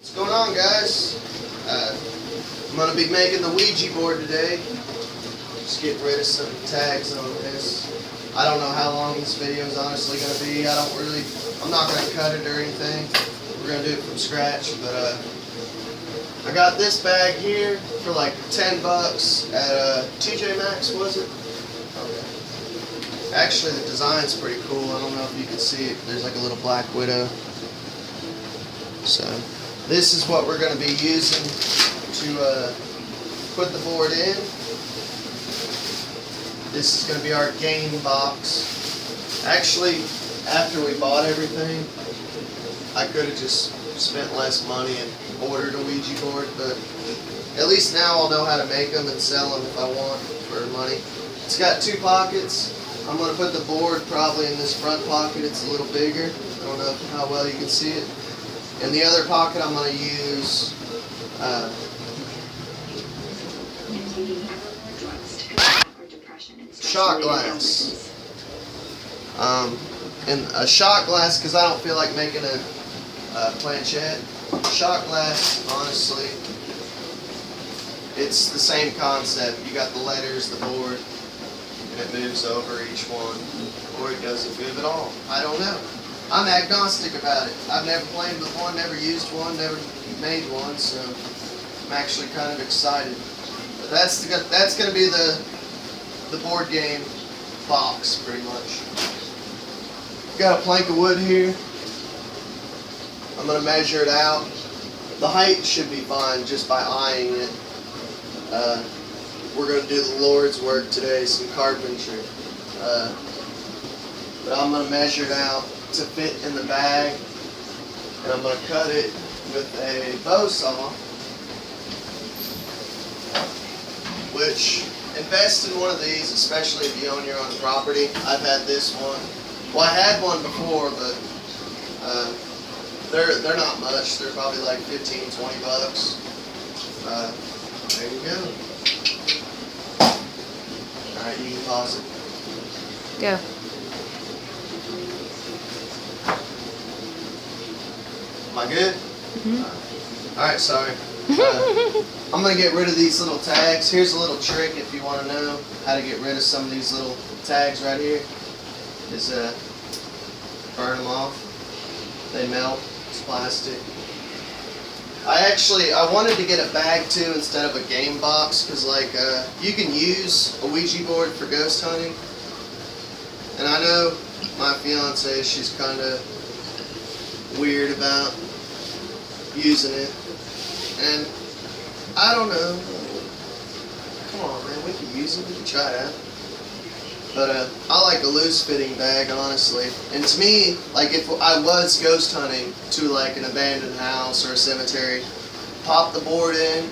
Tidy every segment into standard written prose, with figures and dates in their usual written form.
What's going on, guys? I'm going to be making the Ouija board today. Just getting rid of some tags on this. I don't know how long this video is honestly going to be. I'm not going to cut it or anything. We're going to do it from scratch. But I got this bag here for like 10 bucks at TJ Maxx, was it? Okay. Actually, the design's pretty cool. I don't know if you can see it. There's like a little black widow. So this is what we're going to be using to put the board in. This is going to be our game box. Actually, after we bought everything, I could have just spent less money and ordered a Ouija board, but at least now I'll know how to make them and sell them if I want for money. It's got 2 pockets. I'm going to put the board probably in this front pocket. It's a little bigger. I don't know how well you can see it. In the other pocket, I'm going to use shot glass. And a shot glass, because I don't feel like making a planchette. Shot glass, honestly, it's the same concept. You got the letters, the board, and it moves over each one, or it doesn't move at all. I don't know. I'm agnostic about it. I've never played with one, never used one, never made one, so I'm actually kind of excited. But that's going to be the board game box, pretty much. Got a plank of wood here. I'm going to measure it out. The height should be fine just by eyeing it. We're going to do the Lord's work today, some carpentry. But I'm going to measure it out to fit in the bag, and I'm going to cut it with a bow saw, which invest in one of these, especially if you own your own property. I've had this one. Well, I had one before, but they're not much. They're probably like 15, 20 bucks. There you go. Alright, you can pause it. Go. Am I good? Mm-hmm. Alright, sorry. I'm going to get rid of these little tags. Here's a little trick if you want to know how to get rid of some of these little tags right here. Is burn them off. They melt. It's plastic. I wanted to get a bag too instead of a game box, because like you can use a Ouija board for ghost hunting. And I know my fiance, she's kind of weird about using it, and I don't know. Come on, man, we can use it. We can try it out. But I like a loose fitting bag, honestly. And to me, like if I was ghost hunting to like an abandoned house or a cemetery, pop the board in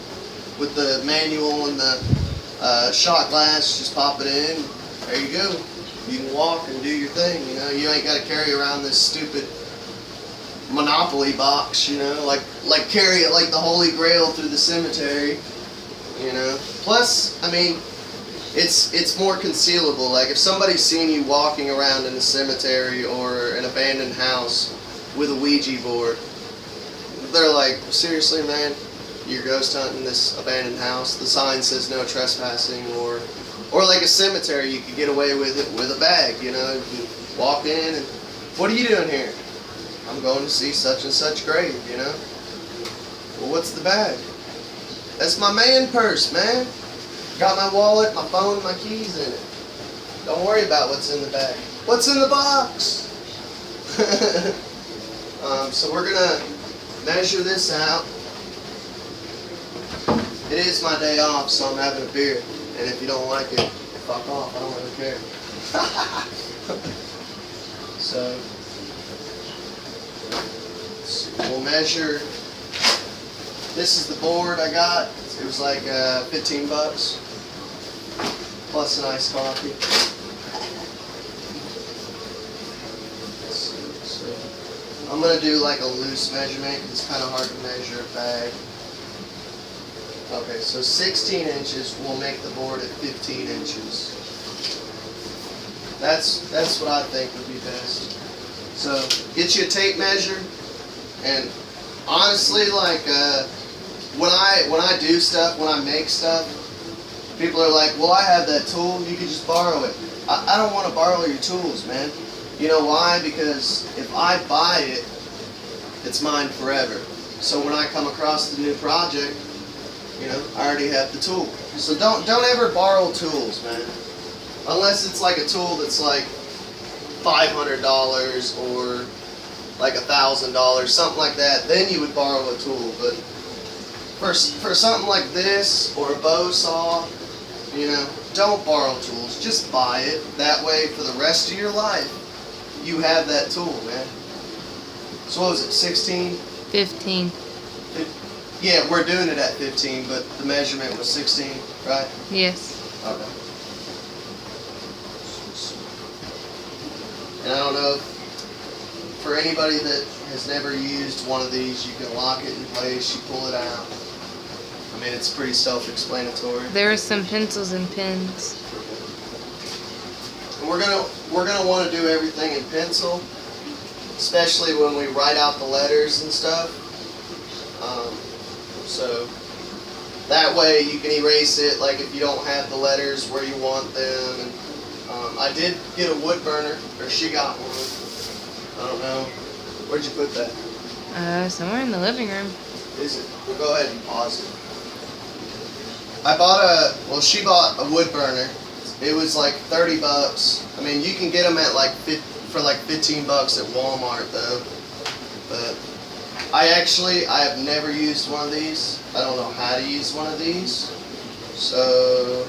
with the manual and the shot glass, just pop it in. There you go. You can walk and do your thing. You know, you ain't got to carry around this stupid Monopoly box, you know, like carry it like the Holy Grail through the cemetery, you know. Plus, I mean, it's more concealable. Like if somebody's seen you walking around in a cemetery or an abandoned house with a Ouija board, they're like, seriously, man, you're ghost hunting this abandoned house? The sign says no trespassing. Or like a cemetery, you could get away with it with a bag, you know. You walk in and, what are you doing here? I'm going to see such and such grave, you know. Well, what's the bag? That's my man purse, man. Got my wallet, my phone, my keys in it. Don't worry about what's in the bag. What's in the box? So we're gonna measure this out. It is my day off, so I'm having a beer. And if you don't like it, fuck off. I don't really care. So we'll measure. This is the board I got. It was like 15 bucks plus an iced coffee. So I'm gonna do like a loose measurement. It's kind of hard to measure a bag. Okay, so 16 inches will make the board at 15 inches. That's what I think would be best. So get you a tape measure, and Honestly, like when I do stuff, when I make stuff, people are like, well, I have that tool, you could just borrow it. I don't want to borrow your tools, man. You know why? Because if I buy it, it's mine forever. So when I come across the new project, you know, I already have the tool. So don't ever borrow tools, man. Unless it's like a tool that's like $500 or like $1,000, something like that. Then you would borrow a tool. But for something like this or a bow saw, you know, don't borrow tools. Just buy it. That way, for the rest of your life, you have that tool, man. So what was it? 16? 15. Yeah, we're doing it at 15, but the measurement was 16, right? Yes. Okay. And I don't know, for anybody that has never used one of these, you can lock it in place, you pull it out. I mean, it's pretty self-explanatory. There are some pencils and pens. And we're gonna want to do everything in pencil, especially when we write out the letters and stuff. So that way you can erase it, like if you don't have the letters where you want them. And I did get a wood burner, or she got one. I don't know. Where'd you put that? Somewhere in the living room. Is it? Well, go ahead and pause it. She bought a wood burner. It was like 30 bucks. I mean, you can get them at like for like 15 bucks at Walmart though. But I have never used one of these. I don't know how to use one of these. So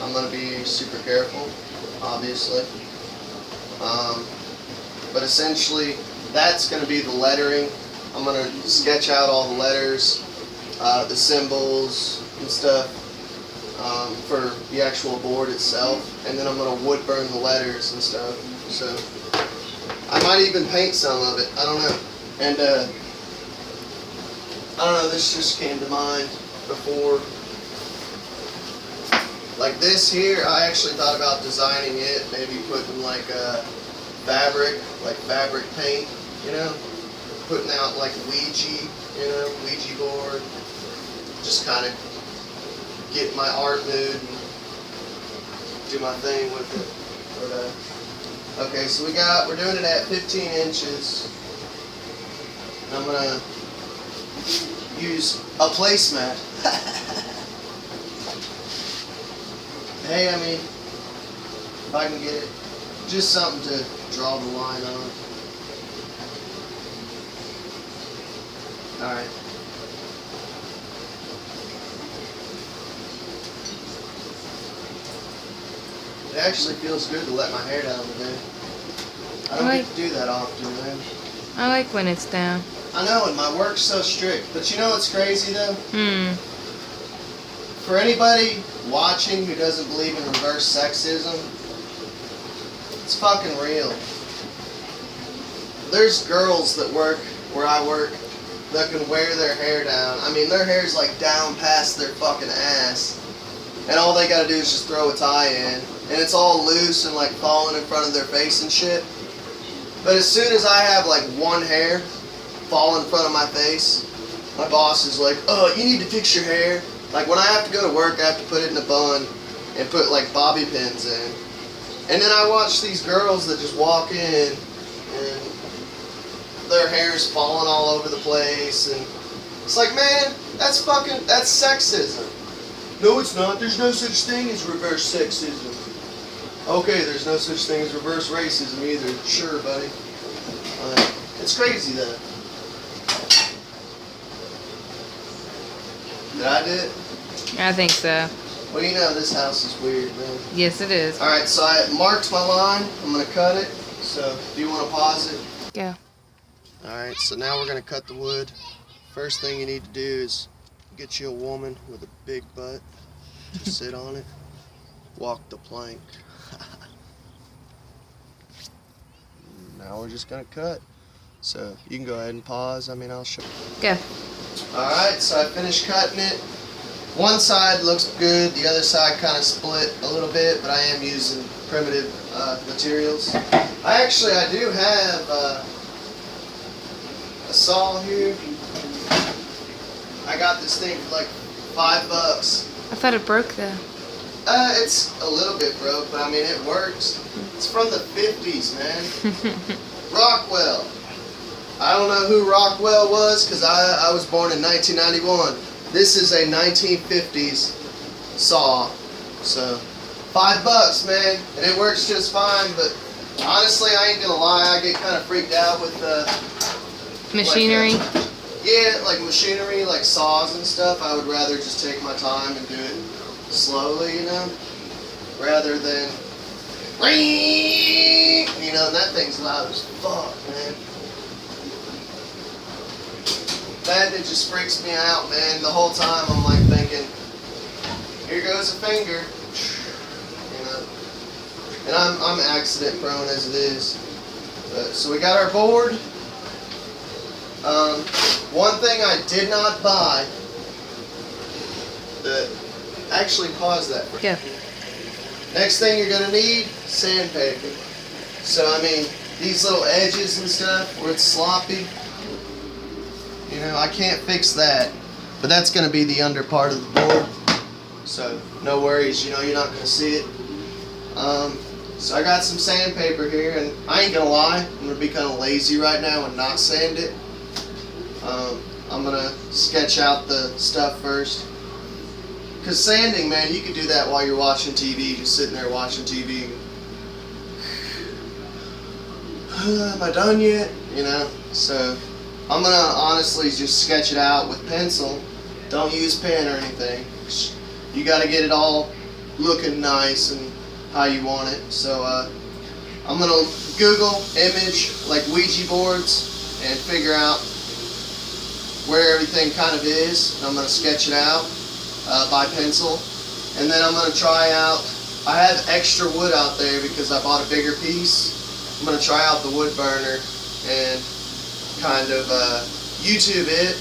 I'm gonna be super careful, obviously. But essentially, that's gonna be the lettering. I'm gonna sketch out all the letters, the symbols and stuff for the actual board itself, and then I'm gonna wood burn the letters and stuff. So I might even paint some of it. I don't know. And I don't know. This just came to mind before. Like this here, I actually thought about designing it, maybe putting like fabric paint, you know, putting out like Ouija, Ouija board, just kind of get my art mood and do my thing with it. But, okay, so we're doing it at 15 inches. And I'm gonna use a placemat. Hey, I mean, if I can get it, just something to draw the line on. Alright. It actually feels good to let my hair down today. I don't get to do that often, man. I like when it's down. I know, and my work's so strict. But you know what's crazy, though? For anybody watching who doesn't believe in reverse sexism, it's fucking real. There's girls that work where I work that can wear their hair down. I mean, their hair's like down past their fucking ass. And all they gotta do is just throw a tie in. And it's all loose and like falling in front of their face and shit. But as soon as I have like one hair fall in front of my face, my boss is like, oh, you need to fix your hair. Like when I have to go to work, I have to put it in a bun and put like bobby pins in. And then I watch these girls that just walk in and their hair's falling all over the place. And it's like, man, that's sexism. No, it's not. There's no such thing as reverse sexism. Okay, there's no such thing as reverse racism either. Sure, buddy. It's crazy, though. Did I do it? I think so. Well, you know this house is weird, man. Yes, it is. Alright, so I marked my line. I'm going to cut it. So, do you want to pause it? Go. Alright, so now we're going to cut the wood. First thing you need to do is get you a woman with a big butt to sit on it. Walk the plank. Now we're just going to cut. So, you can go ahead and pause. I mean, I'll show you. Go. Alright, so I finished cutting it. One side looks good, the other side kind of split a little bit, but I am using primitive materials. I do have a saw here. I got this thing for like $5. I thought it broke though. It's a little bit broke, but I mean it works. It's from the 50s, man. Rockwell. I don't know who Rockwell was because I was born in 1991. This is a 1950s saw. So $5, man, and it works just fine. But honestly, I ain't gonna lie, I get kind of freaked out with Machinery. like machinery, like saws and stuff. I would rather just take my time and do it slowly, you know, rather than, you know, and that thing's loud as fuck, man. It just freaks me out, man. The whole time I'm like thinking, here goes a finger, you know. And I'm accident prone as it is. So we got our board. One thing I did not buy. Actually, pause that. Yeah. Next thing you're gonna need, sandpaper. So I mean, these little edges and stuff where it's sloppy. You know, I can't fix that, but that's gonna be the under part of the board. So no worries, you know, you're not gonna see it. So I got some sandpaper here, and I ain't gonna lie, I'm gonna be kind of lazy right now and not sand it. I'm gonna sketch out the stuff first. Cause sanding, man, you can do that while you're watching TV, just sitting there watching TV. Am I done yet? You know, so I'm gonna honestly just sketch it out with pencil. Don't use pen or anything. You gotta get it all looking nice and how you want it. So I'm gonna Google image like Ouija boards and figure out where everything kind of is. I'm gonna sketch it out by pencil, and then I'm gonna try out. I have extra wood out there because I bought a bigger piece. I'm gonna try out the wood burner and kind of YouTube it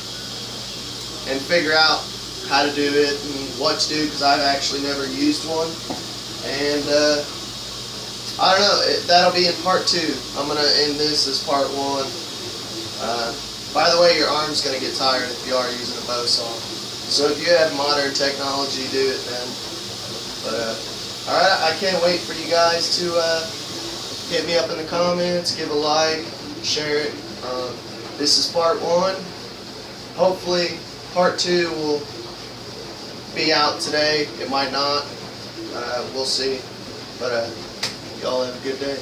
and figure out how to do it and what to do, because I've actually never used one. And I don't know, that'll be in part 2. I'm gonna end this as part 1. By the way, your arm's gonna get tired if you are using a bow saw. So if you have modern technology, do it, man. But alright, I can't wait for you guys to hit me up in the comments, give a like, share it. This is part 1. Hopefully part 2 will be out today. It might not. We'll see. But y'all have a good day.